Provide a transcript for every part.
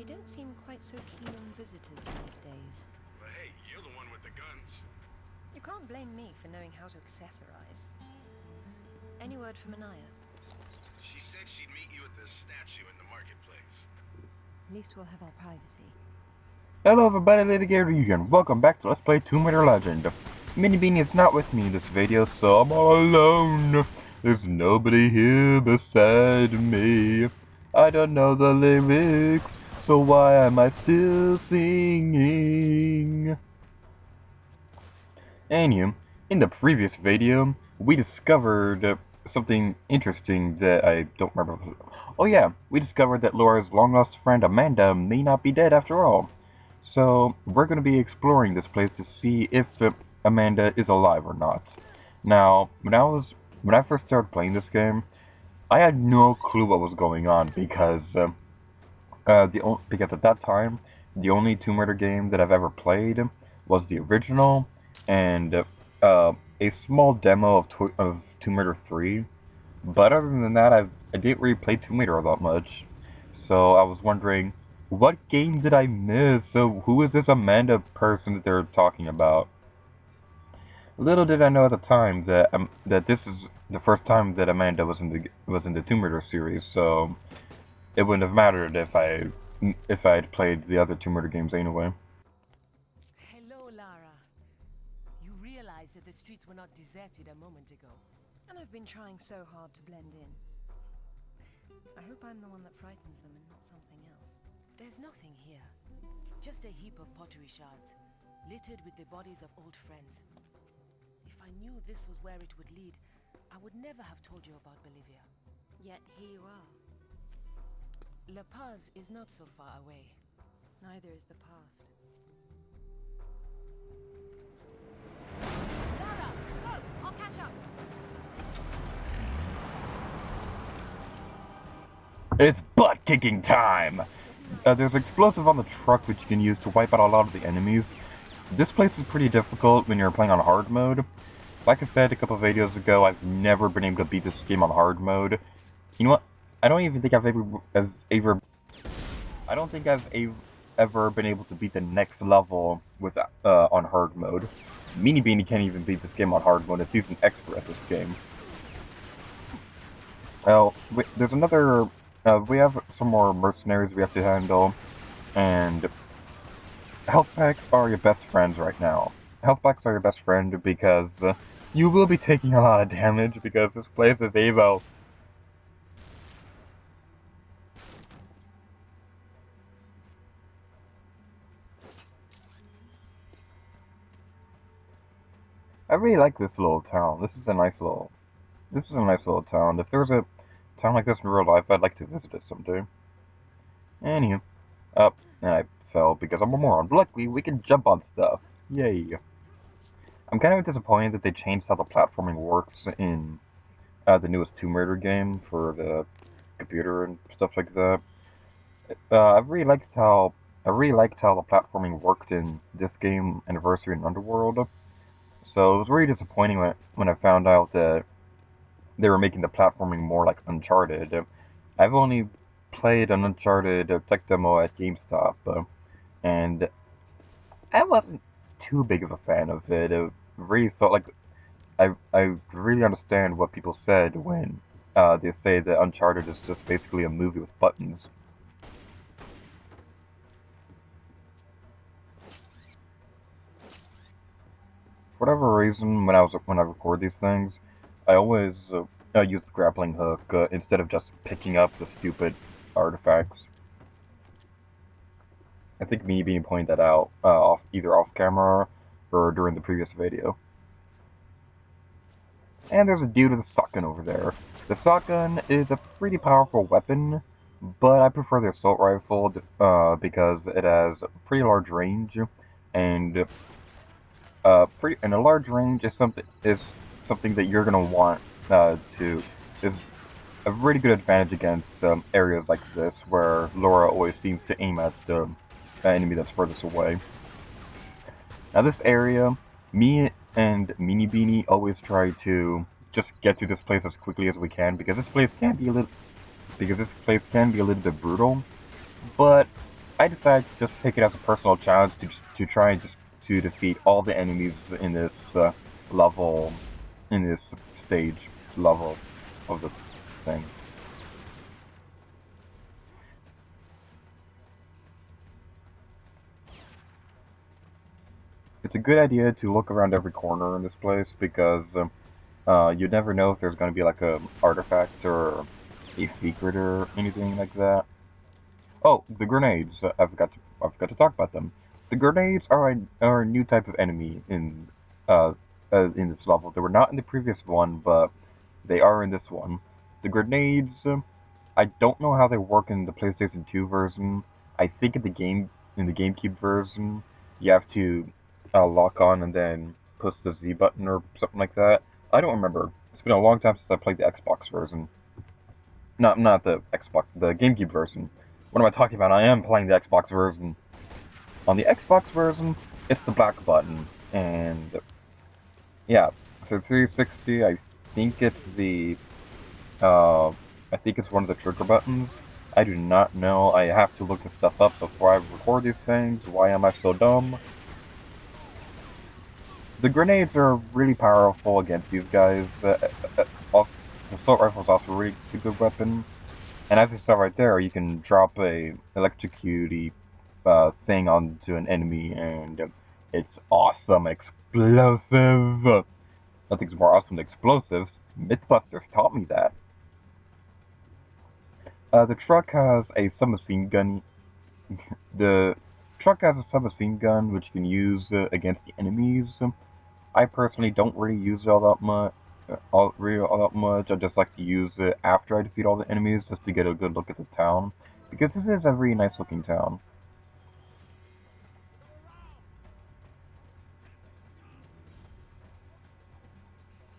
They don't seem quite so keen on visitors these days. But hey, you're the one with the guns. You can't blame me for knowing how to accessorize. Any word from Anaya? She said she'd meet you at the statue in the marketplace. At least we'll have our privacy. Hello everybody, Lady Garysian. Welcome back to Let's Play Tomb Raider Legend. Mini Beanie is not with me in this video, so I'm all alone. There's nobody here beside me. I don't know the lyrics, so why am I still singing? Anyway, in the previous video, we discovered something interesting that I don't remember. Oh yeah, we discovered that Laura's long-lost friend Amanda may not be dead after all. So, we're going to be exploring this place to see if Amanda is alive or not. Now, when I first started playing this game, I had no clue what was going on because at that time, the only Tomb Raider game that I've ever played was the original and a small demo of Tomb Raider 3. But other than that, I didn't really play Tomb Raider all that much. So I was wondering, what game did I miss? So who is this Amanda person that they're talking about? Little did I know at the time that that this is the first time that Amanda was in the Tomb Raider series. So it wouldn't have mattered if I had played the other Tomb Raider games anyway. Hello, Lara. You realize that the streets were not deserted a moment ago. And I've been trying so hard to blend in. I hope I'm the one that frightens them and not something else. There's nothing here. Just a heap of pottery shards, littered with the bodies of old friends. If I knew this was where it would lead, I would never have told you about Bolivia. Yet here you are. La Paz is not so far away. Neither is the past. Lara, go! I'll catch up! It's butt-kicking time! There's explosive on the truck which you can use to wipe out a lot of the enemies. This place is pretty difficult when you're playing on hard mode. Like I said a couple of videos ago, I've never been able to beat this game on hard mode. You know what? I don't even think I've ever been able to beat the next level with on hard mode. Meanie Beanie can't even beat this game on hard mode. It's using expert at this game. Well, there's another. We have some more mercenaries we have to handle, and health packs are your best friends right now. Health packs are your best friend because you will be taking a lot of damage because this place is Evo. I really like this little town. This is a nice little town. If there's a town like this in real life, I'd like to visit it someday. Anywho, and I fell because I'm a moron. But luckily, we can jump on stuff. Yay! I'm kind of disappointed that they changed how the platforming works in the newest Tomb Raider game for the computer and stuff like that. I really liked how the platforming worked in this game, Anniversary and Underworld. So it was really disappointing when I found out that they were making the platforming more like Uncharted. I've only played an Uncharted tech demo at GameStop, and I wasn't too big of a fan of it. It really felt like I really understand what people said when they say that Uncharted is just basically a movie with buttons. For whatever reason, when I record these things, I always use the grappling hook instead of just picking up the stupid artifacts. I think me being pointed that out either off camera or during the previous video. And there's a dude with a shotgun over there. The shotgun is a pretty powerful weapon, but I prefer the assault rifle because it has a pretty large range, and a large range is something that you're gonna want is a really good advantage against areas like this where Laura always seems to aim at the enemy that's furthest away. Now this area, me and Meanie Beanie always try to just get to this place as quickly as we can because this place can be a little bit brutal, but I decided to just take it as a personal challenge to try and just to defeat all the enemies in this level, in this stage level of the thing. It's a good idea to look around every corner in this place because you never know if there's going to be like a artifact or a secret or anything like that. Oh, the grenades! I forgot to talk about them. The grenades are a new type of enemy in this level. They were not in the previous one, but they are in this one. The grenades, I don't know how they work in the PlayStation 2 version. I think in the GameCube version, you have to lock on and then push the Z button or something like that. I don't remember. It's been a long time since I played the Xbox version. Not the Xbox, the GameCube version. What am I talking about? I am playing the Xbox version. On the Xbox version, it's the back button, and yeah, for 360, I think it's I think it's one of the trigger buttons. I do not know. I have to look this stuff up before I record these things. Why am I so dumb? The grenades are really powerful against these guys. The assault rifle is also a really good weapon. And as you saw right there, you can drop a electrocute thing onto an enemy, and it's awesome, explosive. Nothing's more awesome than explosives. Mythbusters taught me that. The truck has a submachine gun. The truck has a submachine gun which you can use against the enemies. I personally don't really use it all that much. All that much. I just like to use it after I defeat all the enemies, just to get a good look at the town, because this is a very nice looking town.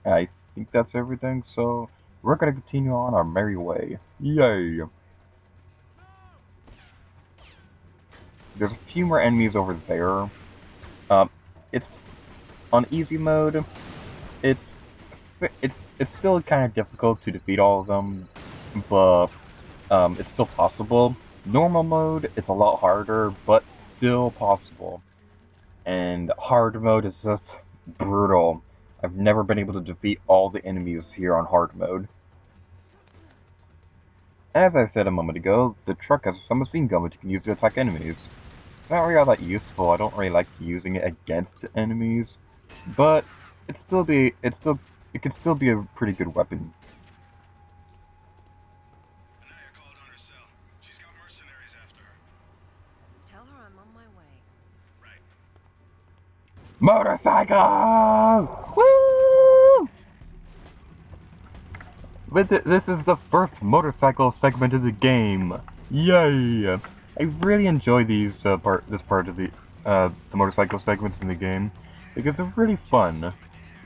I think that's everything, so we're gonna continue on our merry way. Yay! There's a few more enemies over there. It's on easy mode. It's it's still kind of difficult to defeat all of them, but it's still possible. Normal mode, it's a lot harder, but still possible. And hard mode is just brutal. I've never been able to defeat all the enemies here on hard mode. As I said a moment ago, the truck has a submachine gun which you can use to attack enemies. It's not really all that useful. I don't really like using it against enemies, but it can still be a pretty good weapon. Anaya called on her cell. She's got mercenaries after her. Tell her I'm on my way. Right. Motorcycle! Woo! This is the first motorcycle segment of the game. Yay! I really enjoy this part of the motorcycle segments in the game because they're really fun.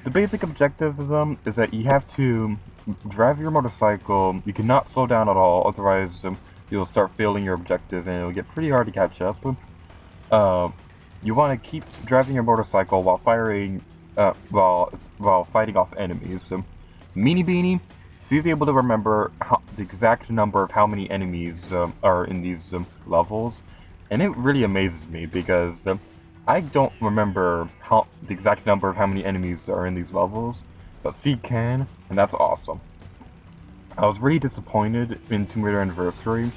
The basic objective of them is that you have to drive your motorcycle. You cannot slow down at all, otherwise you'll start failing your objective and it'll get pretty hard to catch up. You want to keep driving your motorcycle while firing, while fighting off enemies. Meanie Beanie, she's able to remember the exact number of how many enemies are in these levels, and it really amazes me because I don't remember the exact number of how many enemies are in these levels, but she can, and that's awesome. I was really disappointed in Tomb Raider Anniversary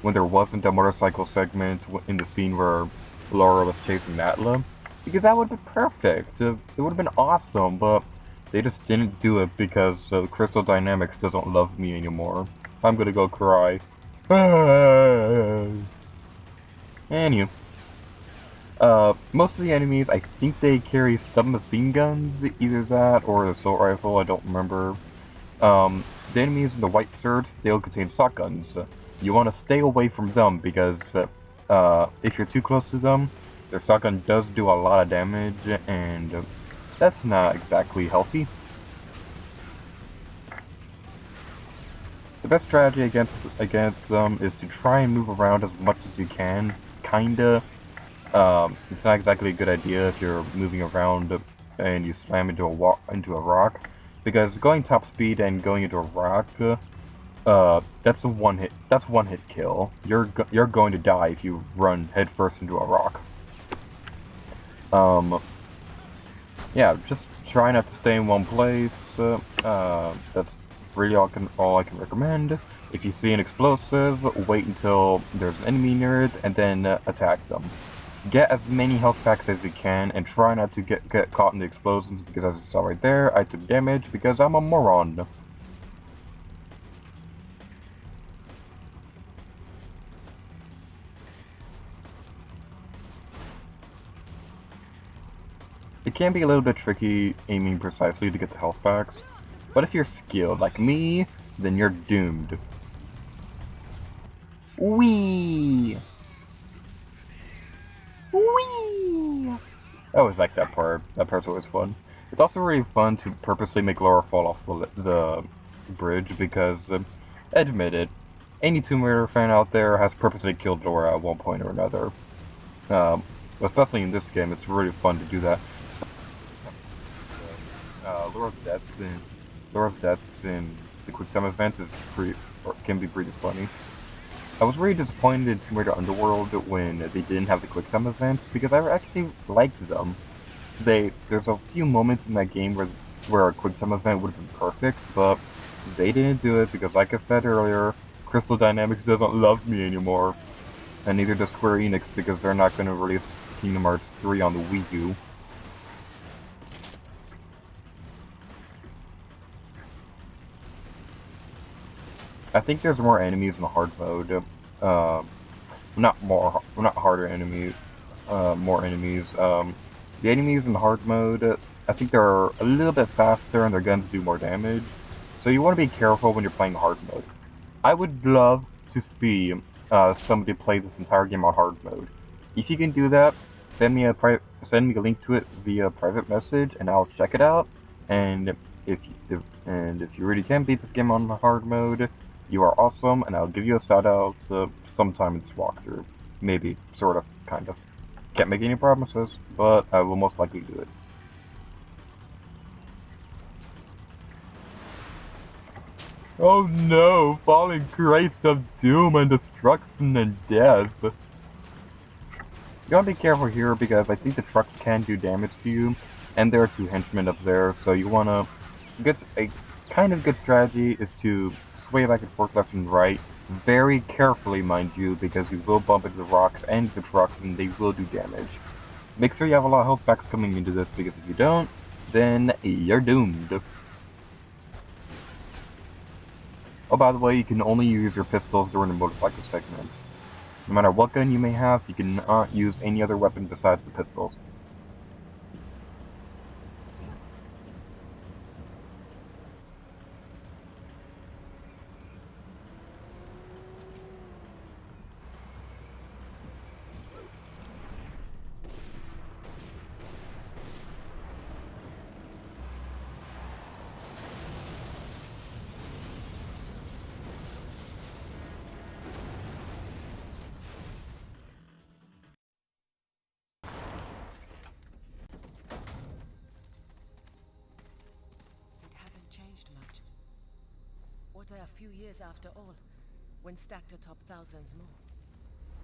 when there wasn't a motorcycle segment in the scene where Laura was chasing Natla, because that would have been perfect. It would have been awesome, but they just didn't do it because Crystal Dynamics doesn't love me anymore. I'm gonna go cry. Anywho. Most of the enemies, I think they carry submachine guns, either that or an assault rifle, I don't remember. The enemies in the white shirt, they'll contain shotguns. You want to stay away from them because if you're too close to them, their shotgun does do a lot of damage, and that's not exactly healthy. The best strategy against them is to try and move around as much as you can, kinda. It's not exactly a good idea if you're moving around and you slam into a rock, because going top speed and going into a rock That's a one hit. That's one hit kill. You're going to die if you run headfirst into a rock. Yeah, just try not to stay in one place. That's really all I can recommend. If you see an explosive, wait until there's an enemy near it, and then attack them. Get as many health packs as you can, and try not to get caught in the explosions, because as you saw right there, I took damage because I'm a moron. It can be a little bit tricky aiming precisely to get the health packs, but if you're skilled like me, then you're doomed. Whee! Whee! I always like that part. That part's always fun. It's also really fun to purposely make Laura fall off the bridge because, admit it, any Tomb Raider fan out there has purposely killed Laura at one point or another. Especially in this game, it's really fun to do that. Laura's deaths in the quick time events can be pretty funny. I was really disappointed in Tomb Raider Underworld when they didn't have the quick time events because I actually liked them. There's a few moments in that game where a quick time event would have been perfect, but they didn't do it because, like I said earlier, Crystal Dynamics doesn't love me anymore, and neither does Square Enix because they're not going to release Kingdom Hearts 3 on the Wii U. I think there's more enemies in the hard mode. Not harder enemies. More enemies. The enemies in the hard mode, I think they're a little bit faster and their guns do more damage. So you want to be careful when you're playing hard mode. I would love to see somebody play this entire game on hard mode. If you can do that, send me a link to it via private message, and I'll check it out. And if you really can beat this game on hard mode, you are awesome, and I'll give you a shout out sometime in this walkthrough. Maybe, sort of, kind of. Can't make any promises, but I will most likely do it. Oh no, falling crates of doom and destruction and death. You gotta be careful here because I think the trucks can do damage to you, and there are two henchmen up there, so you wanna get a kind of good strategy is to sway back and forth left and right, very carefully mind you, because you will bump into the rocks and the trucks and they will do damage. Make sure you have a lot of health packs coming into this because if you don't, then you're doomed. Oh, by the way, you can only use your pistols during the motorcycle segment. No matter what gun you may have, you cannot use any other weapon besides the pistols. Much. What are a few years after all, when stacked atop thousands more?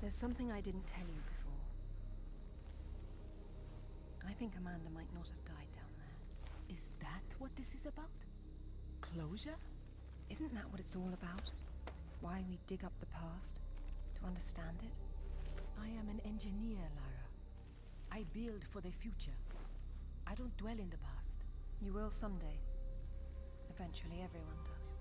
There's something I didn't tell you before. I think Amanda might not have died down there. Is that what this is about? Closure? Isn't that what it's all about? Why we dig up the past? To understand it? I am an engineer, Lara. I build for the future. I don't dwell in the past. You will someday. Eventually, everyone does.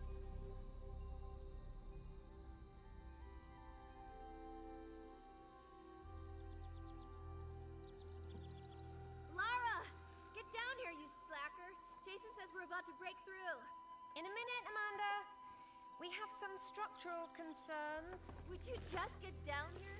Lara! Get down here, you slacker! Jason says we're about to break through. In a minute, Amanda. We have some structural concerns. Would you just get down here?